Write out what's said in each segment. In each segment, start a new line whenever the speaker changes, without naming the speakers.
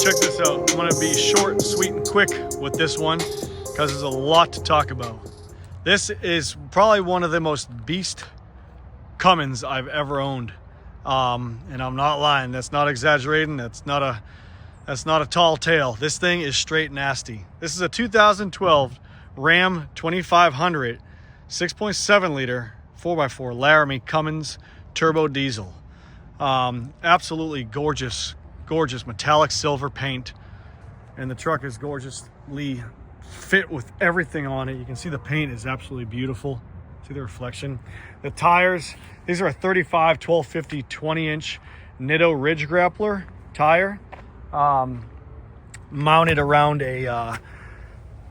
check this out. I'm gonna be short, sweet, and quick with this one because there's a lot to talk about. This is probably one of the most beast Cummins I've ever owned. And I'm not lying. That's not exaggerating. That's not a tall tale. This thing is straight nasty. This is a 2012 Ram 2500 6.7 liter 4x4 Laramie Cummins turbo diesel. Absolutely gorgeous metallic silver paint, and the truck is gorgeously fit with everything on it. You can see the paint is absolutely beautiful. See the reflection. The tires, these are a 35 1250 20-inch Nitto Ridge Grappler tire, mounted around a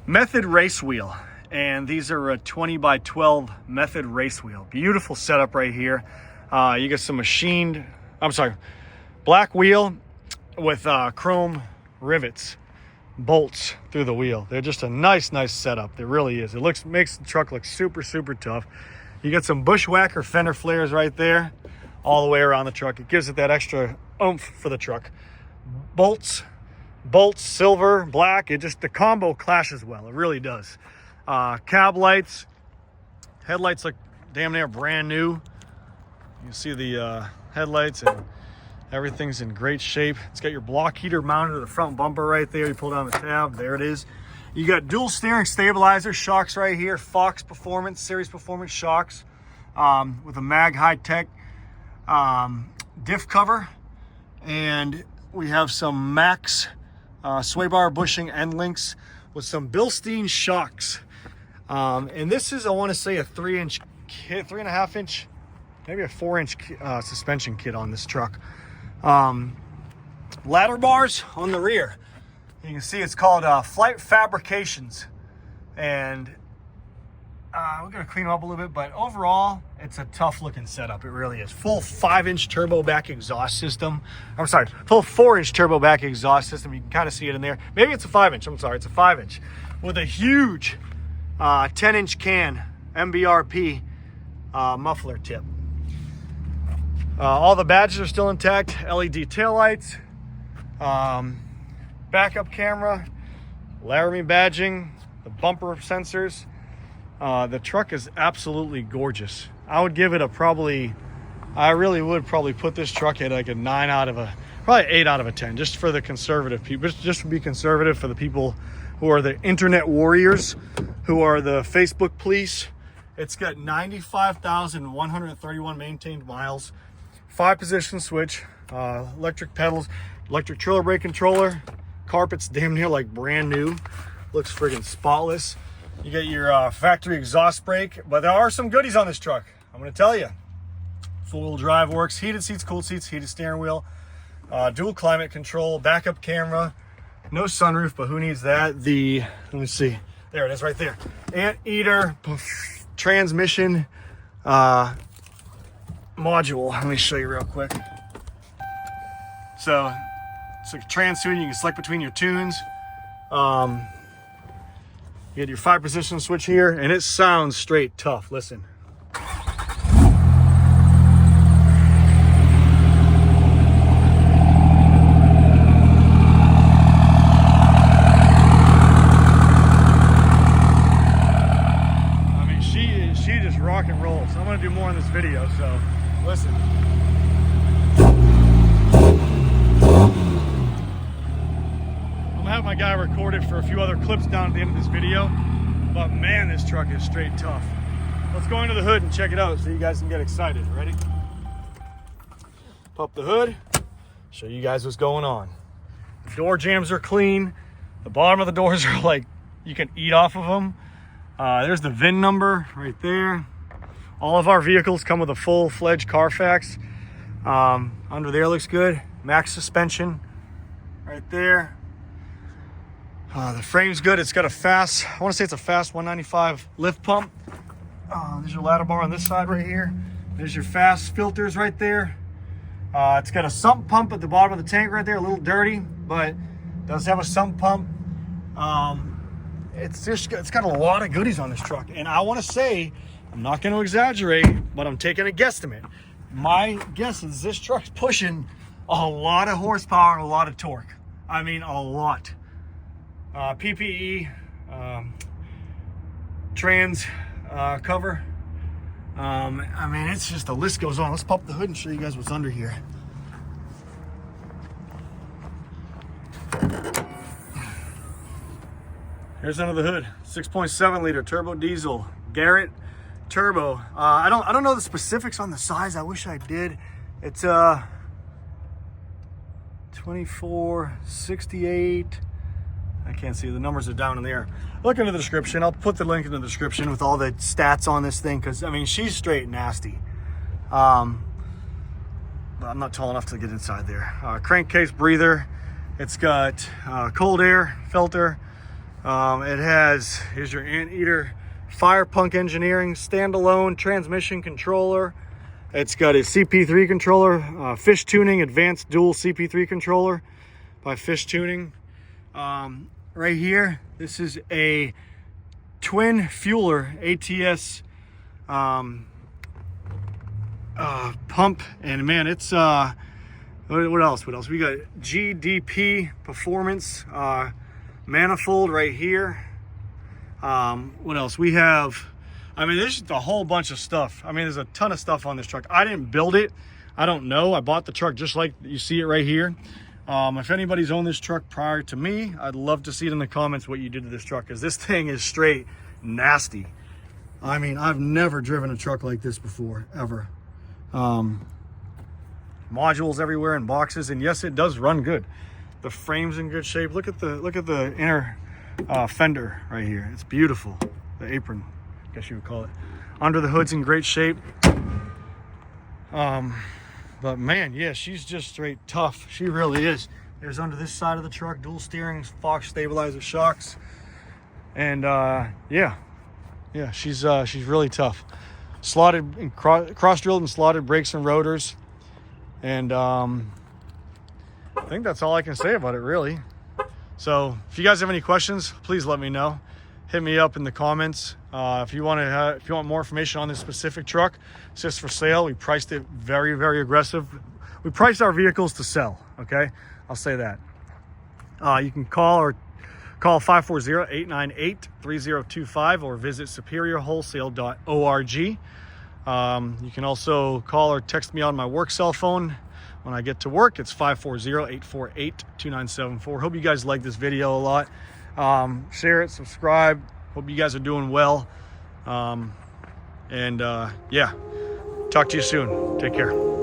Method race wheel, and these are a 20 by 12 Method race wheel. Beautiful setup right here. You get some black wheel with chrome rivets, bolts through the wheel. They're just a nice setup. It really is. It makes the truck look super tough. You get some bushwhacker fender flares right there all the way around the truck. It gives it that extra oomph for the truck. Bolts, silver, black. The combo clashes well. It really does. Cab lights, headlights look damn near brand new. You can see the headlights, and everything's in great shape. It's got your block heater mounted to the front bumper right there. You pull down the tab, there it is. You got dual steering stabilizer shocks right here, Fox Performance, Series Performance shocks, with a Mag High Tech diff cover. And we have some Max sway bar bushing end links with some Bilstein shocks. And this is, I want to say, a 3-inch kit, 3.5 inch, maybe a 4-inch suspension kit on this truck. Ladder bars on the rear. You can see it's called Flight Fabrications, and we're gonna clean them up a little bit, but overall it's a tough looking setup. It really is. Full 5-inch turbo back exhaust system. I'm sorry, full 4-inch turbo back exhaust system. You can kind of see it in there. Maybe it's a 5-inch. I'm sorry, it's a 5-inch with a huge 10-inch can MBRP muffler tip. All the badges are still intact. LED taillights, backup camera, Laramie badging, the bumper sensors. The truck is absolutely gorgeous. I would give it I really would probably put this truck at like a 9 out of probably 8 out of a 10, just for the conservative people, just to be conservative for the people who are the internet warriors, who are the Facebook police. It's got 95,131 maintained miles, 5-position switch, electric pedals, electric trailer brake controller, carpet's damn near like brand new, looks friggin' spotless. You get your factory exhaust brake, but there are some goodies on this truck, I'm gonna tell you. Four-wheel drive works, heated seats, cooled seats, heated steering wheel, dual climate control, backup camera, no sunroof, but who needs that? Let me see, there it is right there. Anteater transmission module. Let me show you real quick. So it's like a trans tune. You can select between your tunes. You get your 5-position switch here, and it sounds straight tough. Listen. I mean, she just rock and rolls. I'm gonna do more in this video, so listen. Have my guy record it for a few other clips down at the end of this video, but man, this truck is straight tough. Let's go into the hood and check it out so you guys can get excited. Ready? Pop the hood, show you guys what's going on. The door jambs are clean. The bottom of the doors are like, you can eat off of them. There's the VIN number right there. All of our vehicles come with a full-fledged Carfax. Under there looks good. Max suspension right there. The frame's good. It's got a FASS, I want to say it's a FASS 195 lift pump. There's your ladder bar on this side right here. There's your FASS filters right there. It's got a sump pump at the bottom of the tank right there, a little dirty, but it does have a sump pump. It's got a lot of goodies on this truck. And I want to say, I'm not going to exaggerate, but I'm taking a guesstimate. My guess is this truck's pushing a lot of horsepower and a lot of torque. I mean, a lot. PPE, trans cover. I mean, it's just, the list goes on. Let's pop the hood and show you guys what's under here. Here's under the hood. 6.7 liter turbo diesel, Garrett turbo. I don't know the specifics on the size. I wish I did. It's 2468. I can't see, the numbers are down in the air. Look into the description. I'll put the link in the description with all the stats on this thing, because I mean, she's straight nasty. But I'm not tall enough to get inside there. Crankcase breather. It's got cold air filter. It has, here's your Anteater Firepunk Engineering standalone transmission controller. It's got a CP3 controller, fish tuning, advanced dual CP3 controller by Fish Tuning. Right here, this is a twin fueler ATS pump, and man, it's what else? We got GDP performance manifold right here. What else? We have, I mean, there's just a whole bunch of stuff. I mean, there's a ton of stuff on this truck. I didn't build it. I don't know. I bought the truck just like you see it right here. If anybody's owned this truck prior to me, I'd love to see it in the comments what you did to this truck, because this thing is straight nasty. I mean, I've never driven a truck like this before, ever. Modules everywhere in boxes, and yes, it does run good. The frame's in good shape. Look at the inner fender right here. It's beautiful. The apron, I guess you would call it. Under the hood's in great shape. But man, yeah, she's just straight tough. She really is. There's under this side of the truck, dual steering, Fox stabilizer shocks. And yeah, she's really tough. Slotted and cross-drilled and slotted brakes and rotors. And I think that's all I can say about it, really. So if you guys have any questions, please let me know. Hit me up in the comments. If you want more information on this specific truck, it's just for sale. We priced it very, very aggressive. We priced our vehicles to sell, okay? I'll say that. You can call 540-898-3025 or visit superiorwholesale.org. You can also call or text me on my work cell phone when I get to work. It's 540-848-2974. Hope you guys like this video a lot. Share it, subscribe. Hope you guys are doing well. Yeah, talk to you soon. Take care.